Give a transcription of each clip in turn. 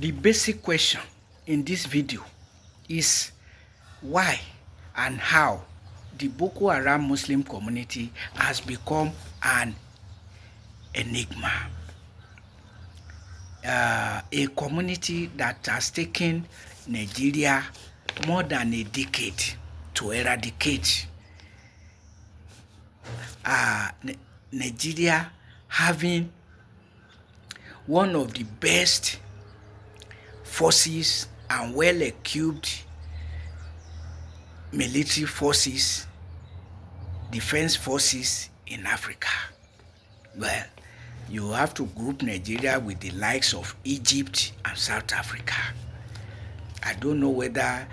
The basic question in this video is why and how the Boko Haram Muslim community has become an enigma. A community that has taken Nigeria more than a decade to eradicate. Nigeria having one of the best forces and well-equipped military forces, defense forces in Africa. Well, you have to group Nigeria with the likes of Egypt and South Africa. I don't know whether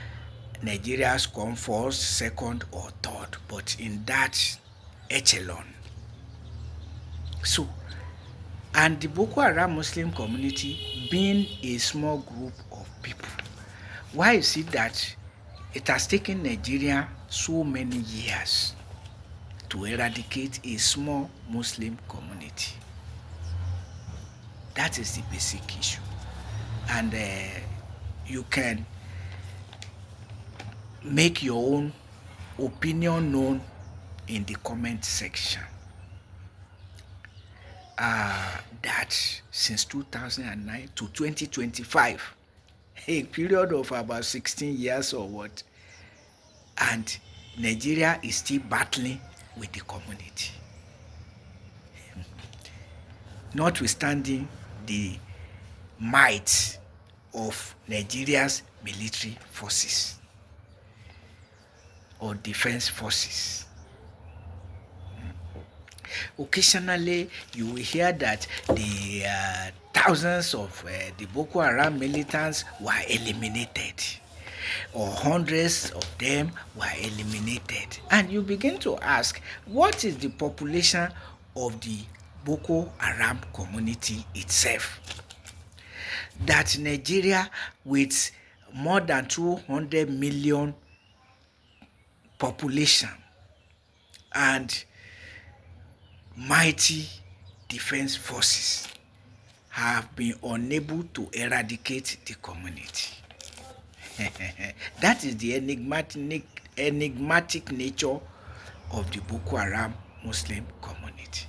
Nigeria's come first, second, or third, but in that echelon. So, and the Boko Haram Muslim community being a small group of people, why is it that it has taken Nigeria so many years to eradicate a small Muslim community? That is the basic issue. And you can make your own opinion known in the comment section. That since 2009 to 2025, a period of about 16 years or what, and Nigeria is still battling with the community. Notwithstanding the might of Nigeria's military forces or defense forces. Occasionally, you will hear that the thousands of the Boko Haram militants were eliminated, or hundreds of them were eliminated. And you begin to ask, what is the population of the Boko Haram community itself? That Nigeria, with more than 200 million population and mighty defense forces, have been unable to eradicate the community. That is the enigmatic nature of the Boko Haram Muslim community.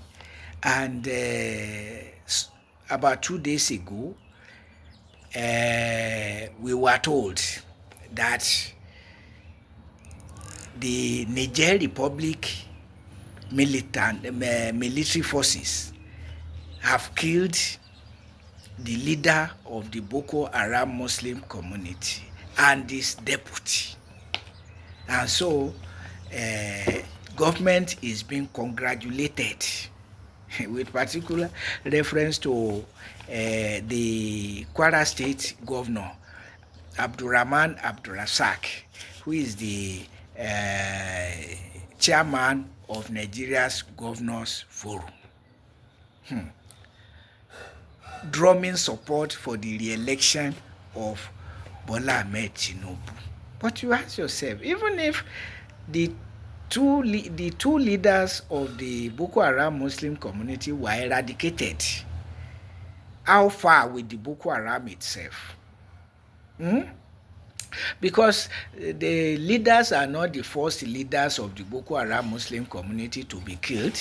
And about 2 days ago, we were told that the Niger Republic military forces have killed the leader of the Boko Haram Muslim community and his deputy. And so government is being congratulated with particular reference to the Kwara State Governor Abdurrahman Abdurrazak, who is the chairman of Nigeria's Governors Forum, drumming support for the re-election of Bola Ahmed Tinubu. But you ask yourself, even if the two leaders of the Boko Haram Muslim community were eradicated, how far with the Boko Haram itself? Because the leaders are not the first leaders of the Boko Haram Muslim community to be killed.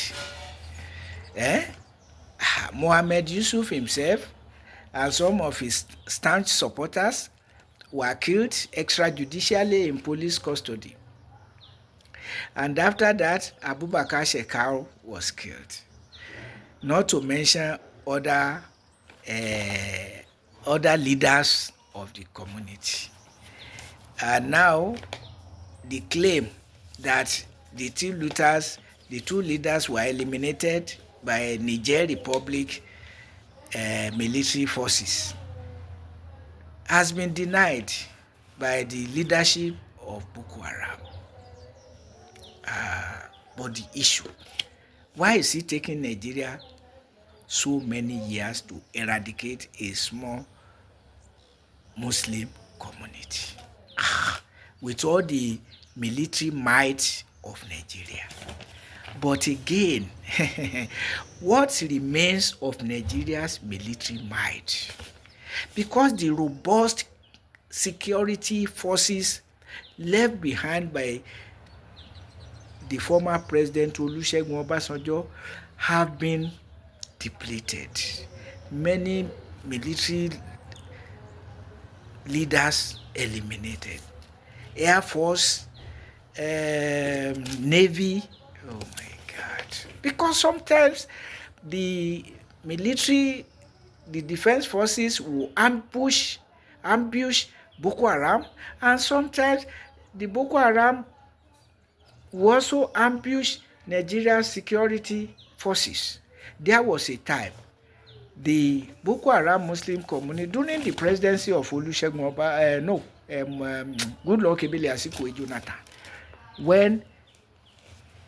Mohammed Yusuf himself and some of his staunch supporters were killed extrajudicially in police custody. And after that, Abubakar Shekau was killed. Not to mention other leaders of the community. And now, the claim that the two leaders were eliminated by Niger Republic military forces has been denied by the leadership of Boko Haram. But the issue, why is it taking Nigeria so many years to eradicate a small Muslim community with all the military might of Nigeria? But again, what remains of Nigeria's military might? because the robust security forces left behind by the former President Olusegun Obasanjo have been depleted. Many military leaders eliminated. Air Force, Navy, oh my God. Because sometimes the military, the defense forces will ambush Boko Haram, and sometimes the Boko Haram will also ambush Nigeria's security forces. There was a time the Boko Haram Muslim community during the presidency of Olusegun Goodluck Ebele Asikwe Jonathan, when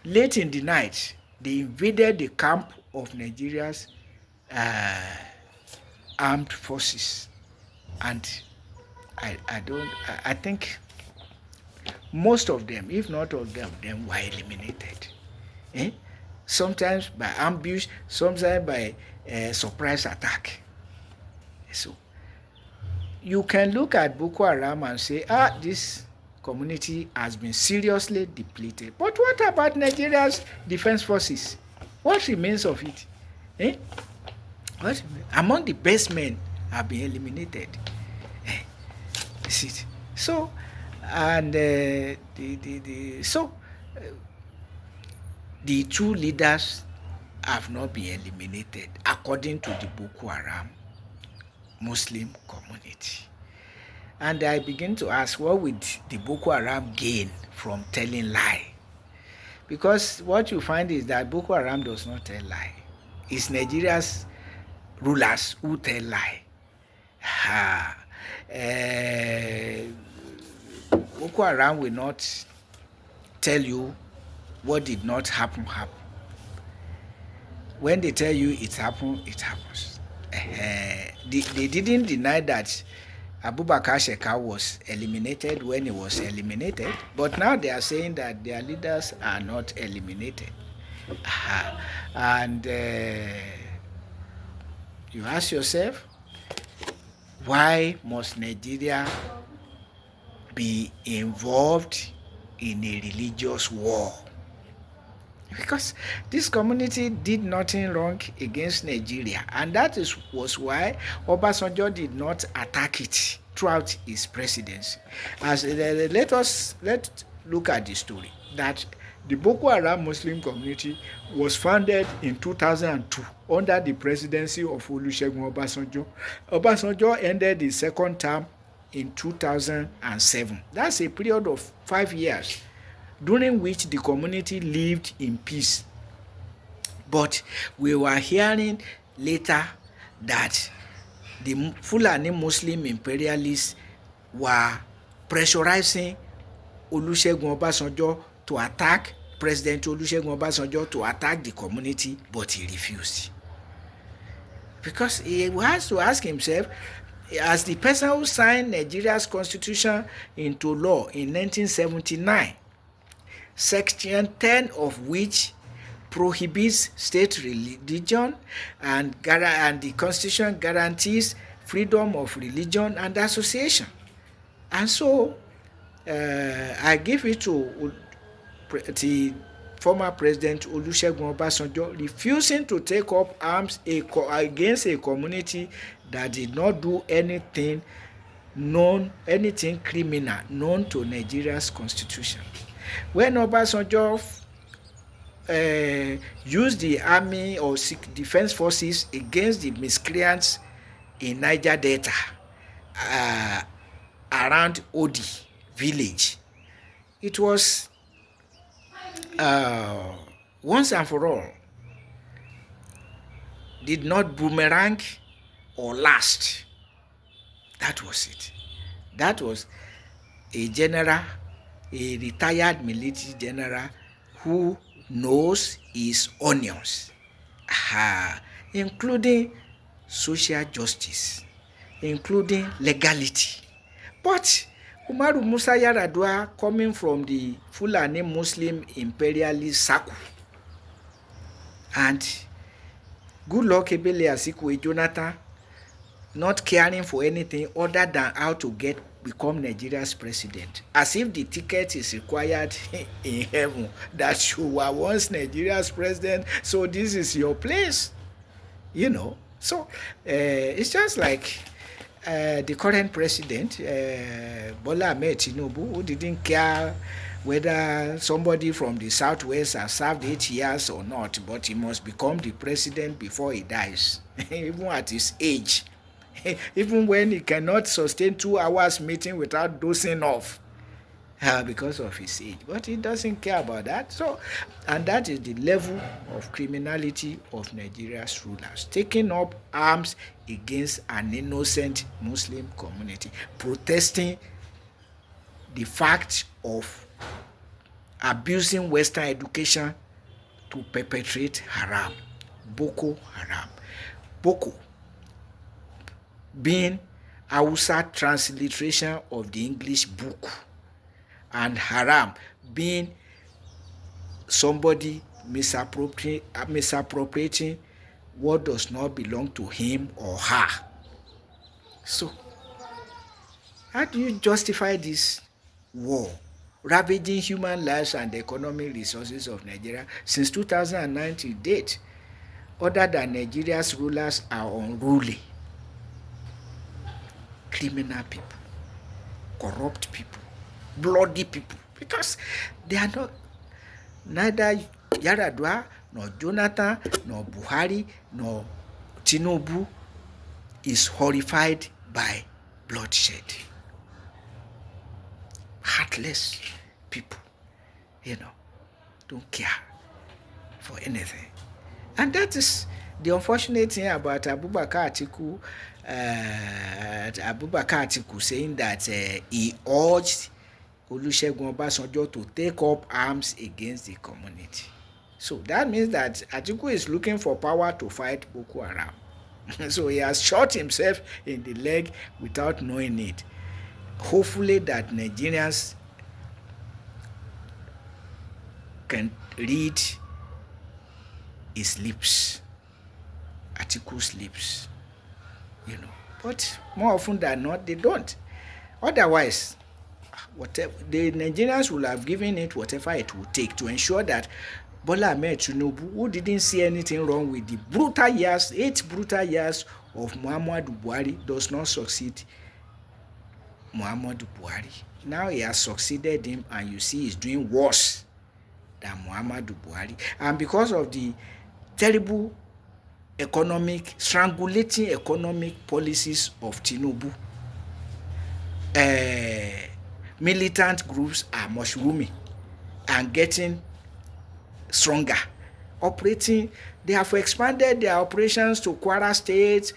late in the night they invaded the camp of Nigeria's armed forces, and I think most of them, if not all of them were eliminated. Sometimes by ambush, sometimes by surprise attack. So you can look at Boko Haram and say, this community has been seriously depleted. But what about Nigeria's defense forces? What remains of it? What among the best men have been eliminated? Is it? So, and the two leaders have not been eliminated according to the Boko Haram Muslim community. And I begin to ask, what would the Boko Haram gain from telling lie? Because what you find is that Boko Haram does not tell lie. It's Nigeria's rulers who tell lie. Boko Haram will not tell you what did not happen. When they tell you it happened, it happens. They didn't deny that Abubakar Shekau was eliminated when he was eliminated, but now they are saying that their leaders are not eliminated. And you ask yourself, why must Nigeria be involved in a religious war? Because this community did nothing wrong against Nigeria, and that was why Obasanjo did not attack it throughout his presidency. Let's look at the story that the Boko Haram Muslim community was founded in 2002 under the presidency of Olusegun Obasanjo. Obasanjo ended his second term in 2007. That's a period of 5 years during which the community lived in peace. But we were hearing later that the Fulani Muslim imperialists were pressurizing Olusegun Obasanjo to attack President Olusegun Obasanjo to attack the community, but he refused. Because he has to ask himself, as the person who signed Nigeria's constitution into law in 1979, Section 10 of which prohibits state religion, and the Constitution guarantees freedom of religion and association. And so I give it to the former President Olusegun Obasanjo refusing to take up arms against a community that did not do anything criminal known to Nigeria's constitution. When Obasanjo used the army or defense forces against the miscreants in Niger Delta around Odi village, it was once and for all, did not boomerang or last. That was it. That was a general, a retired military general who knows his onions, including social justice, including legality. But Umaru Musa Yar'Adua, coming from the Fulani Muslim imperialist circle, and Goodluck Ebele Asikwe Jonathan, not caring for anything other than how to become Nigeria's president, as if the ticket is required in heaven, that you were once Nigeria's president, so this is your place, So it's just like the current president, Bola Ahmed Tinubu, who didn't care whether somebody from the southwest has served 8 years or not, but he must become the president before he dies, even at his age, even when he cannot sustain 2 hours meeting without dozing off. Because of his age, but he doesn't care about that. So, and that is the level of criminality of Nigeria's rulers, taking up arms against an innocent Muslim community, protesting the fact of abusing Western education to perpetrate haram, Boko Haram. Boko being Hausa transliteration of the English book, and haram being somebody misappropriating what does not belong to him or her. So, how do you justify this war ravaging human lives and the economic resources of Nigeria since 2009 to date, other than Nigeria's rulers are unruly, criminal people, corrupt people, bloody people, because they are not, neither Yaradua nor Jonathan nor Buhari nor Tinubu is horrified by bloodshed. Heartless people, don't care for anything. And that is the unfortunate thing about Abubakar Atiku saying that he urged Olusegun Obasanjo to take up arms against the community. So that means that Atiku is looking for power to fight Boko Haram. So he has shot himself in the leg without knowing it. Hopefully that Nigerians can read his lips, Atiku's lips, But more often than not, they don't. Otherwise, whatever the Nigerians will have given it whatever it will take to ensure that Bola Ahmed Tinubu, who didn't see anything wrong with the 8 brutal years of Muhammadu Buhari, does not succeed Muhammadu Buhari. Now he has succeeded him, and you see he's doing worse than Muhammadu Buhari. And because of the terrible strangulating economic policies of Tinubu, militant groups are mushrooming and getting stronger, operating. They have expanded their operations to Kwara State,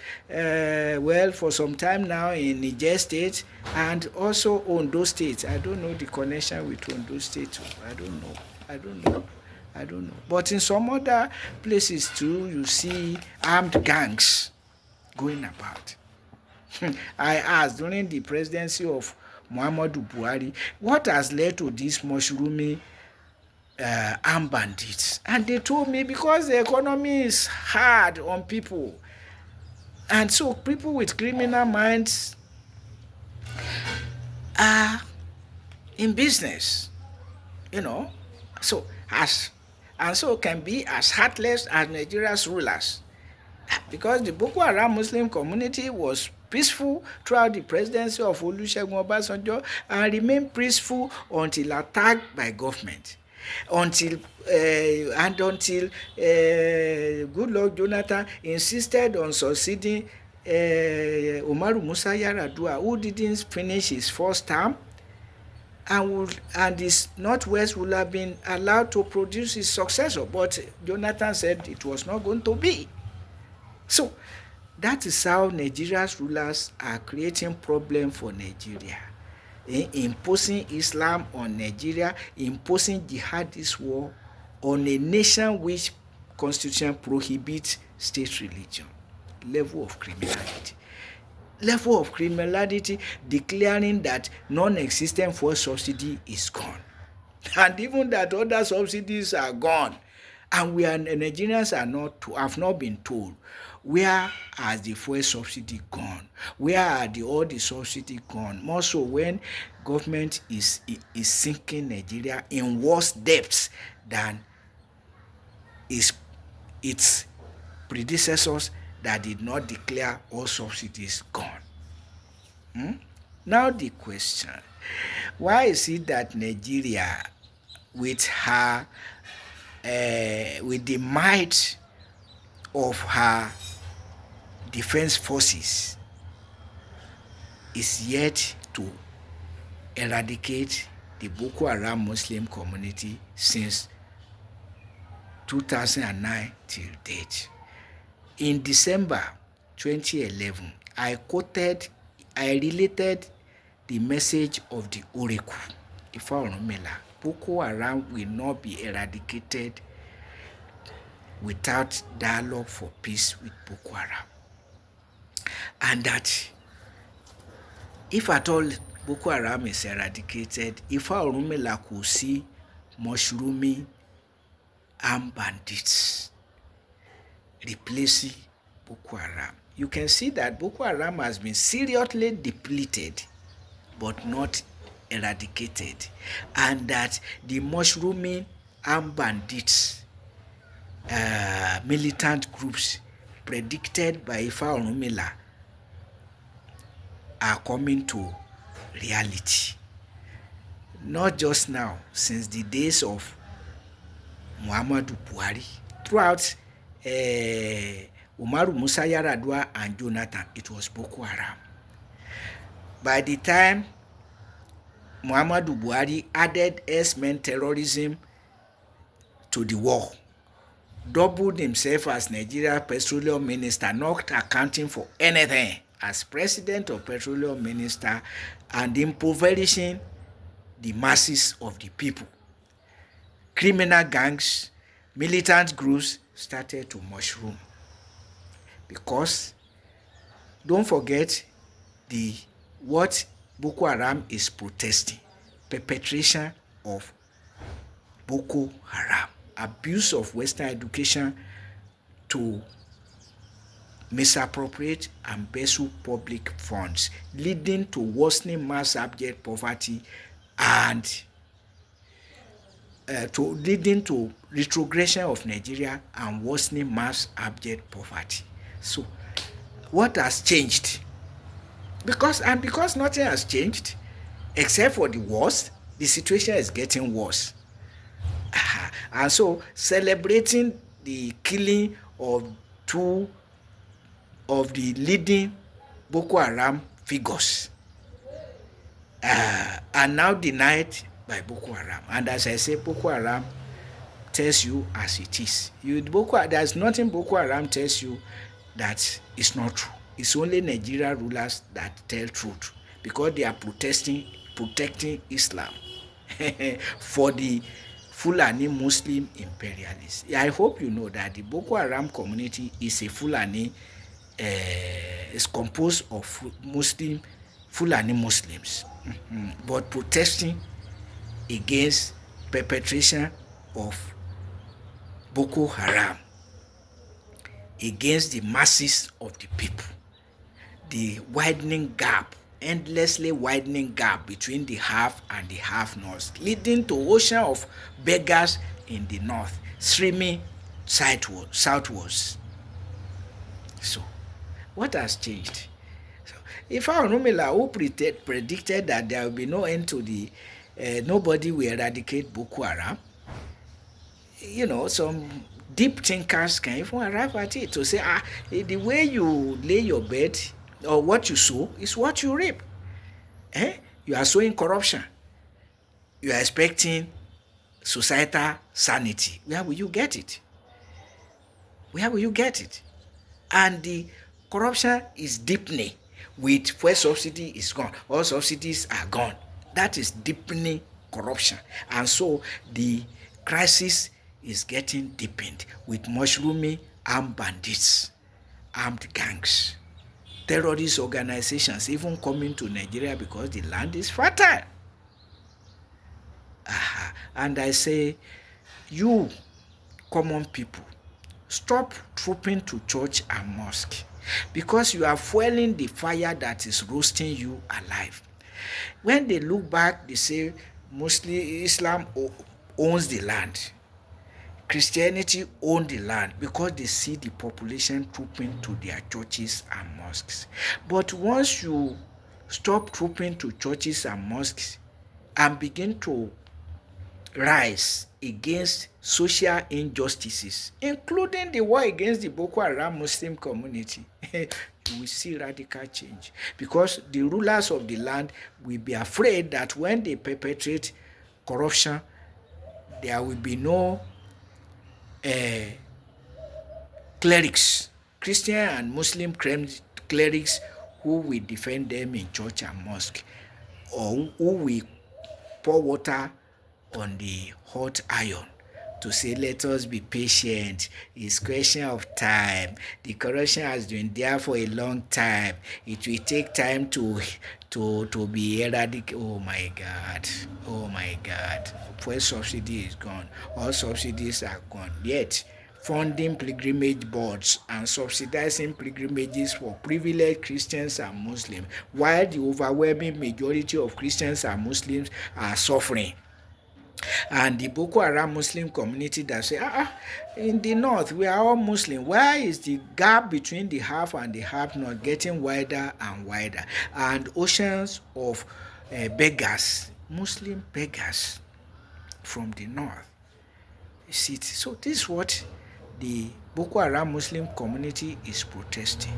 for some time now in Niger State, and also Ondo State. I don't know the connection with Ondo State. I don't know. But in some other places too, you see armed gangs going about. I asked during the presidency of Muhammadu Buhari, what has led to this mushrooming armed bandits? And they told me because the economy is hard on people, and so people with criminal minds are in business, so can be as heartless as Nigeria's rulers, because the Boko Haram Muslim community was peaceful throughout the presidency of Olusegun Obasanjo and remained peaceful until attacked by government, until Goodluck Jonathan insisted on succeeding Umaru Musa Yar'Adua, who didn't finish his first term, and his Northwest would have been allowed to produce his successor, but Jonathan said it was not going to be. So that is how Nigeria's rulers are creating problem for Nigeria, imposing Islam on Nigeria, imposing jihadist war on a nation which constitution prohibits state religion. Level of criminality declaring that non-existent fuel subsidy is gone, and even that other subsidies are gone, And we are Nigerians have not been told where has the fuel subsidy gone, where are all the subsidy gone. More so when government is sinking Nigeria in worse depths than its predecessors that did not declare all subsidies gone. Now the question, why is it that Nigeria, with her with the might of her defense forces, is yet to eradicate the Boko Haram Muslim community since 2009 till date? In December 2011, I related the message of the oracle, Ifa Orunmila. Boko Haram will not be eradicated without dialogue for peace with Boko Haram. And that if at all Boko Haram is eradicated, Ifa Orunmila could see mushrooming armed bandits replacing Boko Haram. You can see that Boko Haram has been seriously depleted but not eradicated, and that the mushrooming armed bandits militant groups predicted by Ifa Orunmila are coming to reality. Not just now, since the days of Muhammadu Buhari, throughout Umaru Musa Yar'Adua and Jonathan, it was Boko Haram. By the time Muhammadu Buhari added S-men terrorism to the war, doubled himself as Nigeria Petroleum Minister, not accounting for anything as President of Petroleum Minister, and impoverishing the masses of the people. Criminal gangs, militant groups started to mushroom. Because don't forget what Boko Haram is protesting: perpetration of Boko Haram, abuse of Western education to misappropriate and embezzle public funds, leading to worsening mass abject poverty and leading to retrogression of Nigeria and worsening mass abject poverty. So, what has changed? Because nothing has changed, except for the worst, the situation is getting worse. And so, celebrating the killing of two of the leading Boko Haram figures are now denied by Boko Haram. And as I say, Boko Haram tells you as it is. There's nothing Boko Haram tells you that is not true. It's only Nigeria rulers that tell truth, because they are protecting Islam for the Fulani Muslim imperialists. I hope you know that the Boko Haram community is a Fulani, is composed of Fulani Muslims, but protesting against perpetration of Boko Haram against the masses of the people. The widening gap, endlessly widening gap between the have and the have-nots, leading to ocean of beggars in the north, streaming southwards. So, what has changed? So, Ifa Orunmila, who predicted that there will be no end to the nobody will eradicate Boko Haram, some deep thinkers can even arrive at it to say, the way you lay your bed or what you sow is what you reap. You are sowing corruption. You are expecting societal sanity. Where will you get it? Where will you get it? And the corruption is deepening. With fuel subsidy is gone. All subsidies are gone. That is deepening corruption. And so the crisis is getting deepened with mushrooming armed bandits, armed gangs, terrorist organizations even coming to Nigeria because the land is fertile. And I say, you common people, stop trooping to church and mosque because you are fueling the fire that is roasting you alive. When they look back, they say Muslim Islam owns the land. Christianity own the land because they see the population trooping to their churches and mosques. But once you stop trooping to churches and mosques and begin to rise against social injustices, including the war against the Boko Haram Muslim community, you will see radical change because the rulers of the land will be afraid that when they perpetrate corruption, there will be no clerics, Christian and Muslim clerics who will defend them in church and mosque, or who will pour water on the hot iron to say, let us be patient. It's question of time. The corruption has been there for a long time. It will take time to be eradicated. Oh my God. Oh my God. Fuel subsidy is gone. All subsidies are gone. Yet, funding pilgrimage boards and subsidizing pilgrimages for privileged Christians and Muslims, while the overwhelming majority of Christians and Muslims are suffering. And the Boko Haram Muslim community that say, in the north we are all Muslim. Why is the gap between the half and the half not getting wider and wider? And oceans of beggars, Muslim beggars from the north. You see it? So this is what the Boko Haram Muslim community is protesting.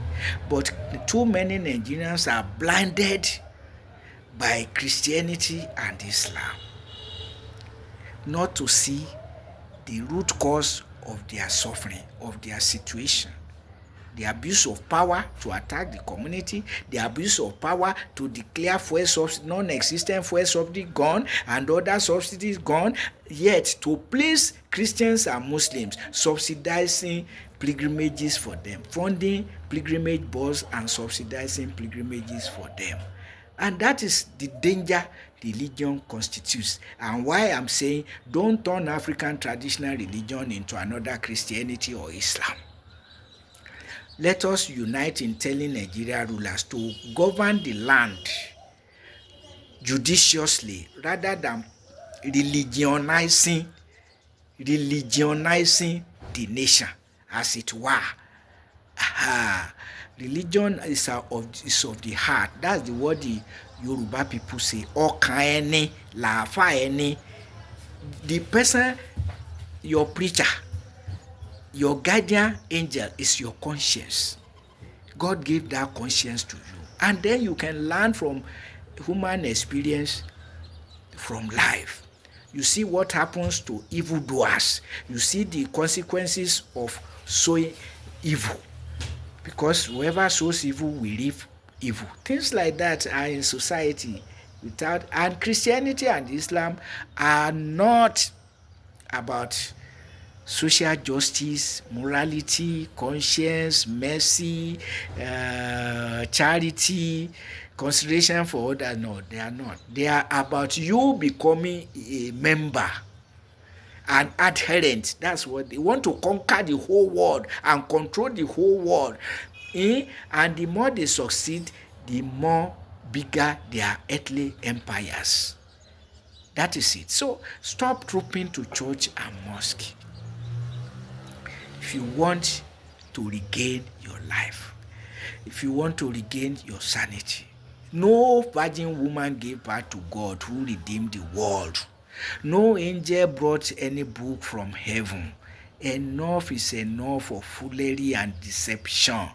But too many Nigerians are blinded by Christianity and Islam not to see the root cause of their suffering, of their situation. The abuse of power to attack the community, the abuse of power to declare non-existent fuel subsidy gone and other subsidies gone, yet to place Christians and Muslims subsidizing pilgrimages for them, funding pilgrimage boards and subsidizing pilgrimages for them. And that is the danger religion constitutes, and why I'm saying don't turn African traditional religion into another Christianity or Islam. Let us unite in telling Nigeria rulers to govern the land judiciously rather than religionizing the nation, as it were. Religion is of the heart. That's the word the Yoruba people say. Ọkàn ẹni, làáfà ẹni. The person, your preacher, your guardian angel is your conscience. God gave that conscience to you. And then you can learn from human experience, from life. You see what happens to evildoers. You see the consequences of sowing evil. Because whoever sows evil will reap evil. Things like that are in society and Christianity and Islam are not about social justice, morality, conscience, mercy, charity, consideration for others. No, they are not. They are about you becoming a member, an adherent. That's what they want, to conquer the whole world and control the whole world. And the more they succeed, the more bigger their earthly empires. That is it. So stop trooping to church and mosque if you want to regain your life, if you want to regain your sanity. No virgin woman gave birth to God who redeemed the world. No angel brought any book from heaven. Enough is enough of foolery and deception.